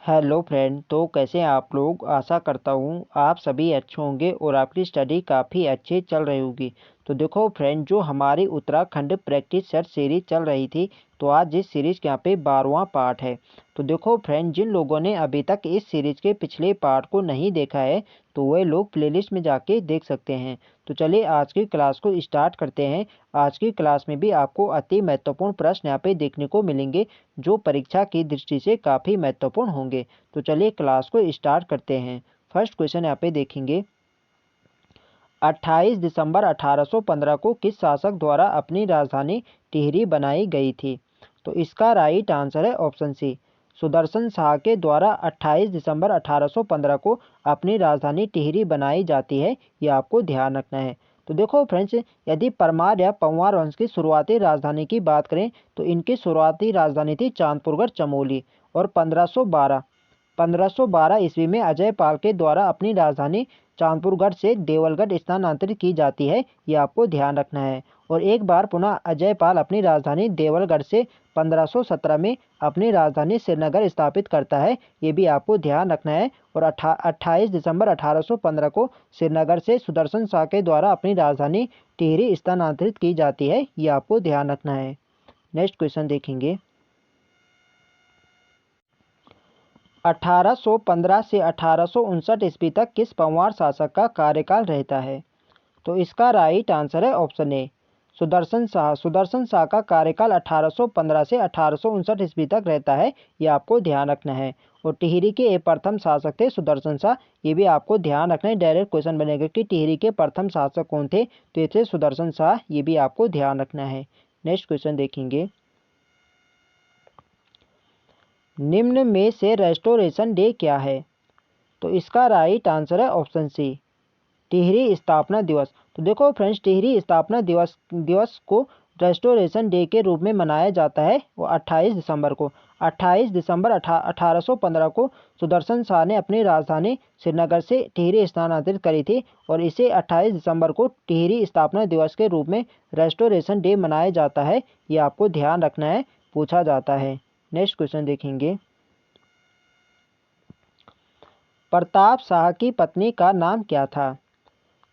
Hello friend. तो कैसे हैं आप लोग। आशा करता हूँ आप सभी अच्छे होंगे और आपकी स्टडी काफ़ी अच्छी चल रही होगी। तो देखो फ्रेंड, जो हमारी उत्तराखंड प्रैक्टिस सेट सीरीज चल रही थी, तो आज इस सीरीज के यहाँ पे 12वां पार्ट है। तो देखो फ्रेंड, जिन लोगों ने अभी तक इस सीरीज के पिछले पार्ट को नहीं देखा है, तो वह लोग प्लेलिस्ट में जाके देख सकते हैं। तो चलिए आज की क्लास को स्टार्ट करते हैं। आज की क्लास में भी आपको अति महत्वपूर्ण प्रश्न यहाँ पे देखने को मिलेंगे, जो परीक्षा की दृष्टि से काफ़ी महत्वपूर्ण होंगे। तो चलिए क्लास को स्टार्ट करते हैं। फर्स्ट क्वेश्चन यहाँ पे देखेंगे, 28 दिसंबर 1815 को किस शासक द्वारा अपनी राजधानी टिहरी बनाई गई थी। तो इसका राइट आंसर है ऑप्शन सी, सुदर्शन शाह के द्वारा 28 दिसंबर 1815 को अपनी राजधानी टिहरी बनाई जाती है। ये आपको ध्यान रखना है। तो देखो फ्रेंड्स, यदि परमार या पंवार वंश की शुरुआती राजधानी की बात करें, तो इनकी शुरुआती राजधानी थी चांदपुरगढ़ चमोली। और 1512 ईस्वी में अजय पाल के द्वारा अपनी राजधानी चांदपुरगढ़ से देवलगढ़ स्थानांतरित की जाती है। ये आपको ध्यान रखना है। और एक बार पुनः अजय पाल अपनी राजधानी देवलगढ़ से 1517 में अपनी राजधानी श्रीनगर स्थापित करता है। ये भी आपको ध्यान रखना है। और 28 दिसंबर 1815 को श्रीनगर से सुदर्शन शाह के द्वारा अपनी राजधानी टिहरी स्थानांतरित की जाती है। ये आपको ध्यान रखना है। नेक्स्ट क्वेश्चन देखेंगे, 1815 से 1859 ईस्वी तक किस पंवार शासक का कार्यकाल रहता है। तो इसका राइट आंसर है ऑप्शन ए, सुदर्शन शाह। सुदर्शन शाह का कार्यकाल 1815 से 1859 ईस्वी तक रहता है। ये आपको ध्यान रखना है। और टिहरी के ये प्रथम शासक थे सुदर्शन शाह। ये भी आपको ध्यान रखना है। डायरेक्ट क्वेश्चन बनेगा कि टिहरी के प्रथम शासक कौन थे, तो ये थे सुदर्शन शाह। ये भी आपको ध्यान रखना है। नेक्स्ट क्वेश्चन देखेंगे, निम्न में से रेस्टोरेशन डे क्या है। तो इसका राइट आंसर है ऑप्शन सी, टिहरी स्थापना दिवस। तो देखो फ्रेंड्स, टिहरी स्थापना दिवस को रेस्टोरेशन डे के रूप में मनाया जाता है। वो 28 दिसंबर को 28 दिसंबर 1815 को सुदर्शन शाह ने अपनी राजधानी श्रीनगर से टिहरी स्थानांतरित करी थी। और इसे 28 दिसंबर को टिहरी स्थापना दिवस के रूप में रेस्टोरेशन डे मनाया जाता है। ये आपको ध्यान रखना है, पूछा जाता है। नेक्स्ट क्वेश्चन देखेंगे, प्रताप शाह की पत्नी का नाम क्या था।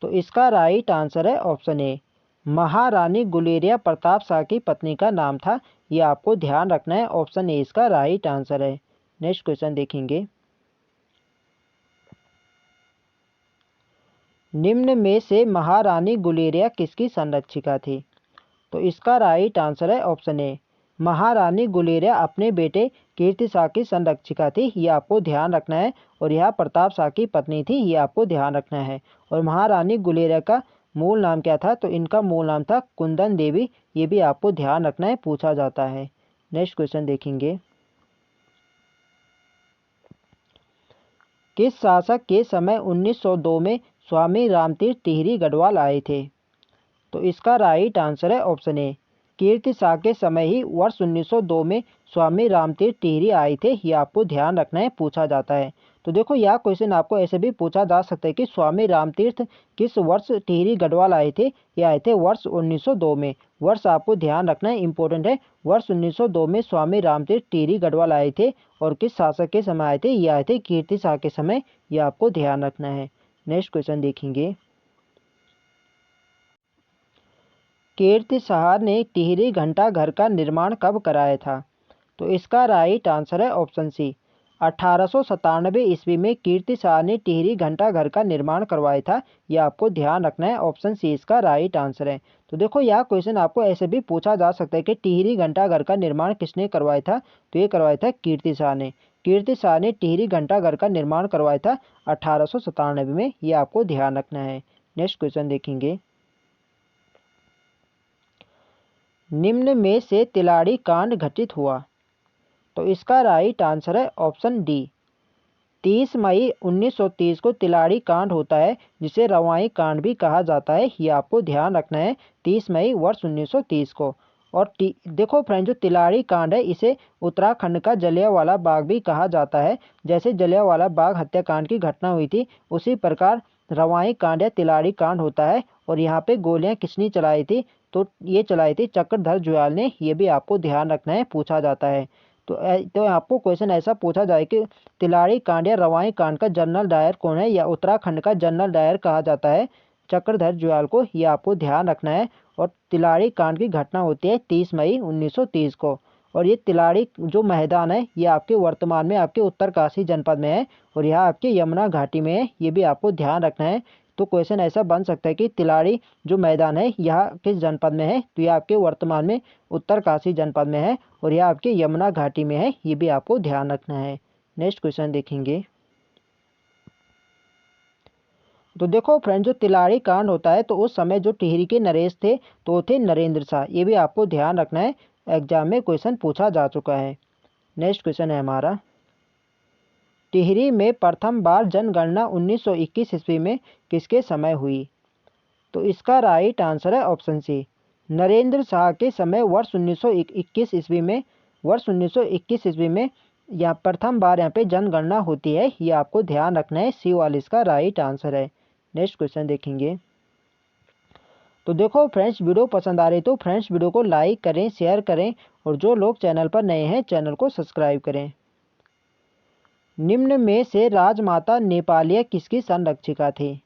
तो इसका राइट आंसर है ऑप्शन ए, महारानी गुलेरिया प्रताप शाह की पत्नी का नाम था। ये आपको ध्यान रखना है। ऑप्शन ए इसका राइट आंसर है। नेक्स्ट क्वेश्चन देखेंगे, निम्न में से महारानी गुलेरिया किसकी संरक्षिका थी। तो इसका राइट आंसर है ऑप्शन ए, महारानी गुलेरिया अपने बेटे कीर्ति शाह की संरक्षिका थी। ये आपको ध्यान रखना है। और यह प्रताप शाह की पत्नी थी। ये आपको ध्यान रखना है। और महारानी गुलेरिया का मूल नाम क्या था। तो इनका मूल नाम था कुंदन देवी। ये भी आपको ध्यान रखना है, पूछा जाता है। नेक्स्ट क्वेश्चन देखेंगे, किस शासक के समय 1902 में स्वामी रामतीर्थ टिहरी गढ़वाल आए थे। तो इसका राइट आंसर है ऑप्शन ए, कीर्ति शाह के समय ही वर्ष 1902 में स्वामी रामतीर्थ टिहरी आए थे। ये आपको ध्यान रखना है, पूछा जाता है। तो देखो यह क्वेश्चन आपको ऐसे भी पूछा जा सकता है कि स्वामी रामतीर्थ किस वर्ष टिहरी गढ़वाल आए थे। ये आए थे वर्ष 1902 में। वर्ष आपको ध्यान रखना है, इंपॉर्टेंट है। वर्ष 1902 में स्वामी रामतीर्थ टिहरी गढ़वाल आए थे। और किस शासक के समय आए थे, ये आए थे कीर्ति शाह के समय। ये आपको ध्यान रखना है। नेक्स्ट क्वेश्चन देखेंगे, कीर्ति शाह ने टिहरी घंटा घर का निर्माण कब कराया था। तो इसका राइट आंसर है ऑप्शन सी, 1897 ईस्वी में कीर्ति शाह ने टिहरी घंटा घर का निर्माण करवाया था। यह आपको ध्यान रखना है। ऑप्शन सी इसका राइट आंसर है। तो देखो यह क्वेश्चन आपको ऐसे भी पूछा जा सकता है कि टिहरी घंटा घर का निर्माण किसने करवाया था। तो ये करवाया था कीर्ति शाह ने। कीर्ति शाह ने टिहरी घंटा घर का निर्माण करवाया था 1897 में। ये आपको ध्यान रखना है। नेक्स्ट क्वेश्चन देखेंगे, निम्न में से तिलाड़ी कांड घटित हुआ। तो इसका राइट आंसर है ऑप्शन डी, 30 मई 1930 को तिलाड़ी कांड होता है, जिसे रवाई कांड भी कहा जाता है। ये आपको ध्यान रखना है, 30 मई वर्ष 1930 को। और देखो फ्रेंड, जो तिलाड़ी कांड है इसे उत्तराखंड का जलियांवाला बाग भी कहा जाता है। जैसे जलियांवाला बाग हत्याकांड की घटना हुई थी, उसी प्रकार रवाई कांड या तिलाड़ी कांड होता है। और यहाँ पे गोलियां किसने चलाई थी। तो ये चलाई थी चक्रधर जुयाल ने। ये भी आपको ध्यान रखना है, पूछा जाता है। तो आपको क्वेश्चन ऐसा पूछा जाए कि तिलाड़ी कांड या रवाई कांड का जनरल डायर कौन है, या उत्तराखंड का जनरल डायर कहा जाता है चक्रधर जुयाल को, ये आपको ध्यान रखना है। और तिलाड़ी कांड की घटना होती है 30 मई 1930 को। और ये तिलाड़ी जो मैदान है ये आपके वर्तमान में आपके उत्तरकाशी जनपद में है और यह आपके यमुना घाटी में है, ये भी आपको ध्यान रखना है। तो क्वेश्चन ऐसा बन सकता है कि तिलाड़ी जो मैदान है यह किस जनपद में है, तो यह आपके वर्तमान में उत्तरकाशी जनपद में है और यह आपके यमुना घाटी में है, ये भी आपको ध्यान रखना है। नेक्स्ट क्वेश्चन देखेंगे। तो देखो फ्रेंड, जो तिलाड़ी कांड होता है तो उस समय जो टिहरी के नरेश थे तो वो थे नरेंद्र शाह, ये भी आपको ध्यान रखना है, एग्जाम में क्वेश्चन पूछा जा चुका है। नेक्स्ट क्वेश्चन है हमारा, टिहरी में प्रथम बार जनगणना 1921 ईस्वी में किसके समय हुई? तो इसका राइट आंसर है ऑप्शन सी, नरेंद्र शाह के समय वर्ष 1921 ईस्वी में, यहाँ प्रथम बार यहाँ पे जनगणना होती है, ये आपको ध्यान रखना है, सी वाला इसका राइट आंसर है। नेक्स्ट क्वेश्चन देखेंगे। तो देखो फ्रेंड्स, वीडियो पसंद आ रही तो फ्रेंड्स वीडियो को लाइक करें, शेयर करें और जो लोग चैनल पर नए हैं चैनल को सब्सक्राइब करें। निम्न में से राजमाता नेपालिया किसकी संरक्षिका थी?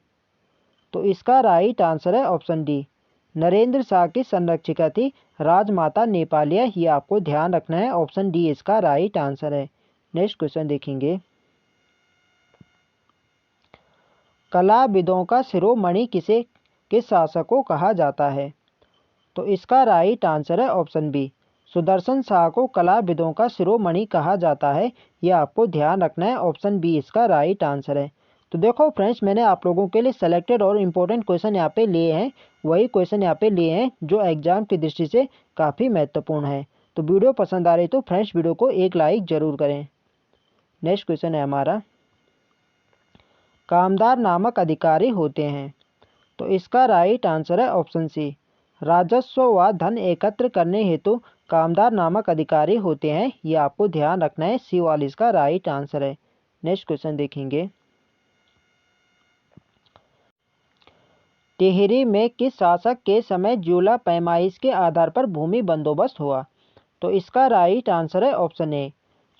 तो इसका राइट आंसर है ऑप्शन डी, नरेंद्र शाह की संरक्षिका थी राजमाता नेपालिया, ये आपको ध्यान रखना है, ऑप्शन डी इसका राइट आंसर है। नेक्स्ट क्वेश्चन देखेंगे। कलाविदों का शिरोमणि किस शासक को कहा जाता है? तो इसका राइट आंसर है ऑप्शन बी, सुदर्शन शाह को कलाविदों का शिरोमणि कहा जाता है, यह आपको ध्यान रखना है, ऑप्शन बी इसका राइट आंसर है। तो देखो फ्रेंड्स, मैंने आप लोगों के लिए सेलेक्टेड और इम्पोर्टेंट क्वेश्चन यहाँ पे लिए हैं, वही क्वेश्चन यहाँ पे लिए हैं जो एग्जाम की दृष्टि से काफ़ी महत्वपूर्ण है। तो वीडियो पसंद आ रही तो फ्रेंड्स वीडियो को एक लाइक जरूर करें। नेक्स्ट क्वेश्चन है हमारा, कामदार नामक अधिकारी होते हैं? तो इसका राइट आंसर है ऑप्शन सी, राजस्व व धन एकत्र करने हेतु कामदार नामक अधिकारी होते हैं, ये आपको ध्यान रखना है, सी वाला इसका राइट आंसर है। नेक्स्ट क्वेश्चन देखेंगे। टिहरी में किस शासक के समय जूला पैमाइश के आधार पर भूमि बंदोबस्त हुआ? तो इसका राइट आंसर है ऑप्शन ए,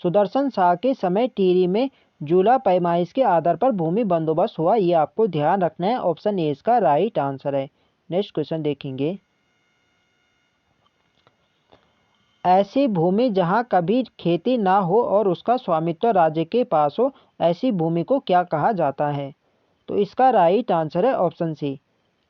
सुदर्शन शाह के समय टिहरी में जूला पैमाइश के आधार पर भूमि बंदोबस्त हुआ, ये आपको ध्यान रखना है, ऑप्शन ए इसका राइट आंसर है। नेक्स्ट क्वेश्चन देखेंगे। ऐसी भूमि जहां कभी खेती ना हो और उसका स्वामित्व राज्य के पास हो, ऐसी भूमि को क्या कहा जाता है? तो इसका राइट आंसर है ऑप्शन सी,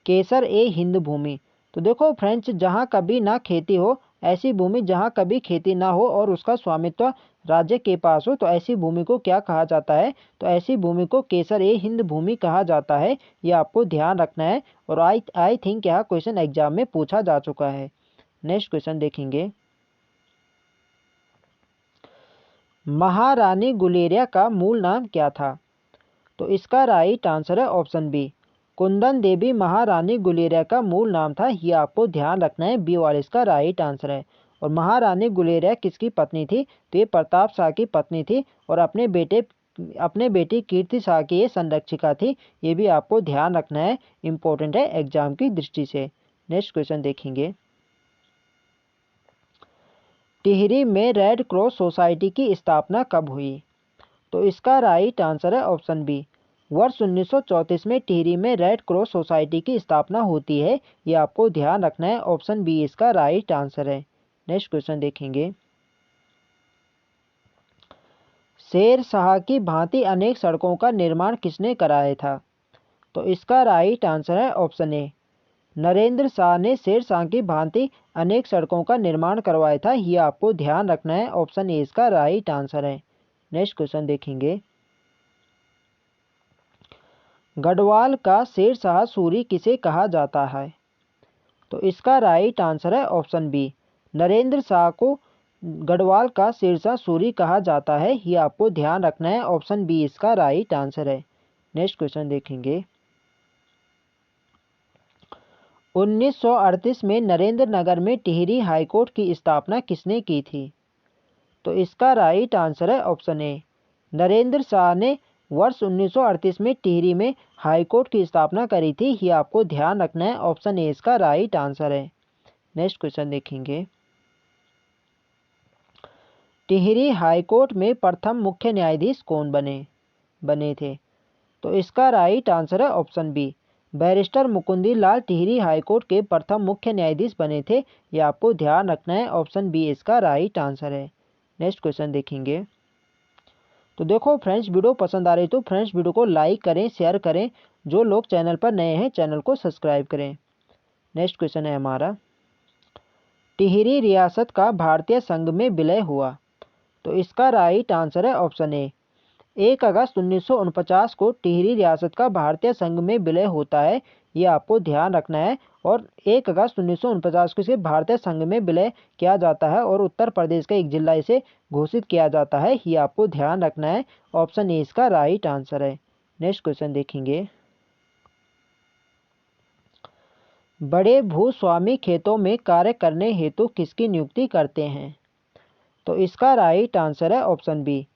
केसर ए हिंद भूमि। तो देखो फ्रेंड्स, जहाँ कभी ना खेती हो, ऐसी भूमि जहाँ कभी खेती ना हो और उसका स्वामित्व राज्य के पास हो, तो ऐसी भूमि को क्या कहा जाता है? तो ऐसी भूमि को केसर ए हिंद भूमि कहा जाता है, ये आपको ध्यान रखना है और आई थिंक यह क्वेश्चन एग्जाम में पूछा जा चुका है। नेक्स्ट क्वेश्चन देखेंगे। महारानी गुलेरिया का मूल नाम क्या था? तो इसका राइट आंसर है ऑप्शन बी, कुंदन देवी महारानी गुलेरिया का मूल नाम था, ये आपको ध्यान रखना है, बी वाला इसका राइट आंसर है। और महारानी गुलेरिया किसकी पत्नी थी? तो ये प्रताप शाह की पत्नी थी और अपने बेटी कीर्ति शाह की ये संरक्षिका थी, ये भी आपको ध्यान रखना है, इम्पोर्टेंट है एग्जाम की दृष्टि से। नेक्स्ट क्वेश्चन देखेंगे। टिहरी में रेड क्रॉस सोसाइटी की स्थापना कब हुई? तो इसका राइट आंसर है ऑप्शन बी, वर्ष 1934 में टिहरी में रेड क्रॉस सोसाइटी की स्थापना होती है, ये आपको ध्यान रखना है, ऑप्शन बी इसका राइट आंसर है। नेक्स्ट क्वेश्चन देखेंगे। शेर शाह की भांति अनेक सड़कों का निर्माण किसने कराया था? तो इसका राइट आंसर है ऑप्शन ए, नरेंद्र शाह ने शेर शाह की भांति अनेक सड़कों का निर्माण करवाया था, ये आपको ध्यान रखना है, ऑप्शन ए इसका राइट आंसर है। नेक्स्ट क्वेश्चन देखेंगे। गढ़वाल का शेर शाह सूरी किसे कहा जाता है? तो इसका राइट आंसर है ऑप्शन बी, नरेंद्र शाह को गढ़वाल का शेर शाह सूरी कहा जाता है, ये आपको ध्यान रखना है, ऑप्शन बी इसका राइट आंसर है। नेक्स्ट क्वेश्चन देखेंगे। 1938 में नरेंद्र नगर में टिहरी हाईकोर्ट की स्थापना किसने की थी? तो इसका राइट आंसर है ऑप्शन ए, नरेंद्र शाह ने वर्ष 1938 में टिहरी में हाईकोर्ट की स्थापना करी थी, ये आपको ध्यान रखना है, ऑप्शन ए इसका राइट आंसर है। नेक्स्ट क्वेश्चन देखेंगे। टिहरी हाईकोर्ट में प्रथम मुख्य न्यायाधीश कौन बने थे? तो इसका राइट आंसर है ऑप्शन बी, बैरिस्टर मुकुंदी लाल टिहरी हाईकोर्ट के प्रथम मुख्य न्यायाधीश बने थे। ये आपको ध्यान रखना है, ऑप्शन बी इसका राइट आंसर है। नेक्स्ट क्वेश्चन देखेंगे। तो देखो फ्रेंड्स, वीडियो पसंद आ रही तो फ्रेंड्स वीडियो को लाइक करें, शेयर करें। जो लोग चैनल पर नए हैं चैनल को सब्सक्राइब करें। नेक्स्ट क्वेश्चन है हमारा, टिहरी रियासत का भारतीय संघ में विलय हुआ। तो इसका राइट आंसर है ऑप्शन ए, 1 अगस्त 1949 को टिहरी रियासत का भारतीय संघ में विलय होता है। ये आपको ध्यान रखना है। और 1 अगस्त 1949 को इसे भारतीय संघ में विलय किया जाता है और उत्तर प्रदेश का एक जिला इसे घोषित किया जाता है। ये आपको ध्यान रखना है, ऑप्शन ए इसका राइट आंसर है। नेक्स्ट क्वेश्चन देखेंगे। बड़े भूस्वामी खेतों में कार्य करने हेतु किसकी नियुक्ति करते हैं? तो इसका राइट आंसर है ऑप्शन बी,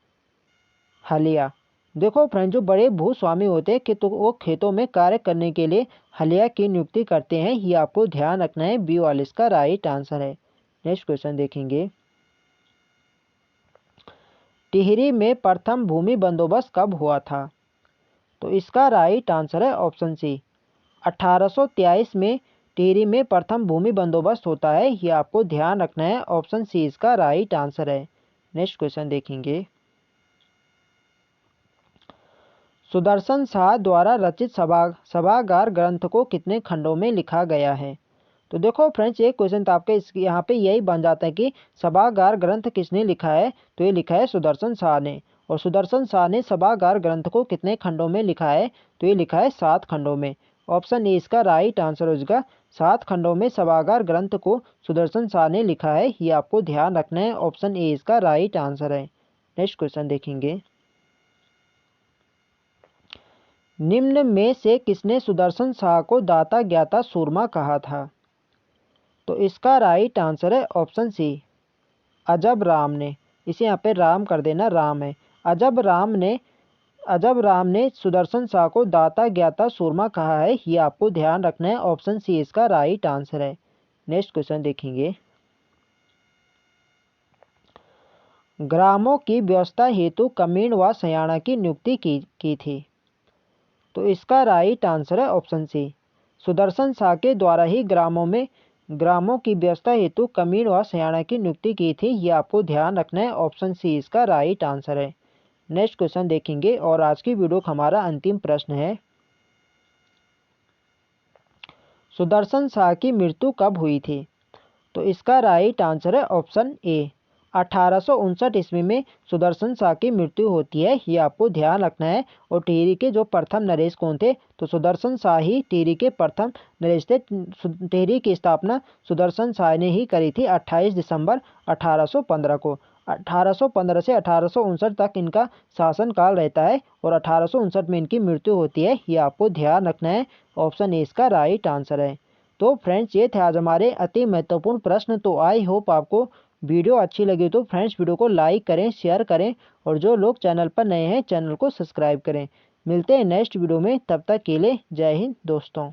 हलिया। देखो फ्रेंड, जो बड़े भूस्वामी होते हैं कि तो वो खेतों में कार्य करने के लिए हलिया की नियुक्ति करते हैं। ये आपको ध्यान रखना है, बी वाले इसका राइट आंसर है। नेक्स्ट क्वेश्चन देखेंगे। टिहरी में प्रथम भूमि बंदोबस्त कब हुआ था? तो इसका राइट आंसर है ऑप्शन सी, 1823 में टिहरी में प्रथम भूमि बंदोबस्त होता है। ये आपको ध्यान रखना है, ऑप्शन सी इसका राइट आंसर है। नेक्स्ट क्वेश्चन देखेंगे। सुदर्शन शाह द्वारा रचित सभागार ग्रंथ को कितने खंडों में लिखा गया है? तो देखो फ्रेंड्स, एक क्वेश्चन तो आपके यहाँ पे यही बन जाता है कि सभागार ग्रंथ किसने लिखा है? तो ये लिखा है सुदर्शन शाह ने। और सुदर्शन शाह ने सभागार ग्रंथ को कितने खंडों में लिखा है? तो ये लिखा है 7 खंडों में। ऑप्शन ए इसका राइट आंसर हो जाएगा। 7 खंडों में सभागार ग्रंथ को सुदर्शन शाह ने लिखा है। ये आपको ध्यान रखना है, ऑप्शन ए इसका राइट आंसर है। नेक्स्ट क्वेश्चन देखेंगे। निम्न में से किसने सुदर्शन शाह को दाता ज्ञाता सूरमा कहा था? तो इसका राइट आंसर है ऑप्शन सी, अजब राम ने। इसे यहाँ पे राम कर देना, राम है। अजब राम ने सुदर्शन शाह को दाता ज्ञाता सूरमा कहा है। ये आपको ध्यान रखना है, ऑप्शन सी इसका राइट आंसर है। नेक्स्ट क्वेश्चन देखेंगे। ग्रामों की व्यवस्था हेतु कमीण व सयाना की नियुक्ति की थी। तो इसका राइट आंसर है ऑप्शन सी, सुदर्शन शाह के द्वारा ही ग्रामों की व्यवस्था हेतु कमीण व सयाना की नियुक्ति की थी। ये आपको ध्यान रखना है, ऑप्शन सी इसका राइट आंसर है। नेक्स्ट क्वेश्चन देखेंगे और आज की वीडियो का हमारा अंतिम प्रश्न है, सुदर्शन शाह की मृत्यु कब हुई थी? तो इसका राइट आंसर है ऑप्शन ए, 1859 ईस्वी में सुदर्शन शाह की मृत्यु होती है। ये आपको ध्यान रखना है। और टिहरी के जो प्रथम नरेश कौन थे? तो सुदर्शन शाह ही टिहरी के प्रथम नरेश थे। टिहरी की स्थापना सुदर्शन शाह ने ही करी थी 28 दिसंबर 1815 को। 1815 से 1859 तक इनका शासनकाल रहता है और 1859 में इनकी मृत्यु होती है। ये आपको ध्यान रखना है, ऑप्शन ए इसका राइट आंसर है। तो फ्रेंड्स, ये थे आज हमारे अति महत्वपूर्ण प्रश्न। तो आई होप आपको वीडियो अच्छी लगी तो फ्रेंड्स वीडियो को लाइक करें, शेयर करें और जो लोग चैनल पर नए हैं चैनल को सब्सक्राइब करें। मिलते हैं नेक्स्ट वीडियो में, तब तक के लिए जय हिंद दोस्तों।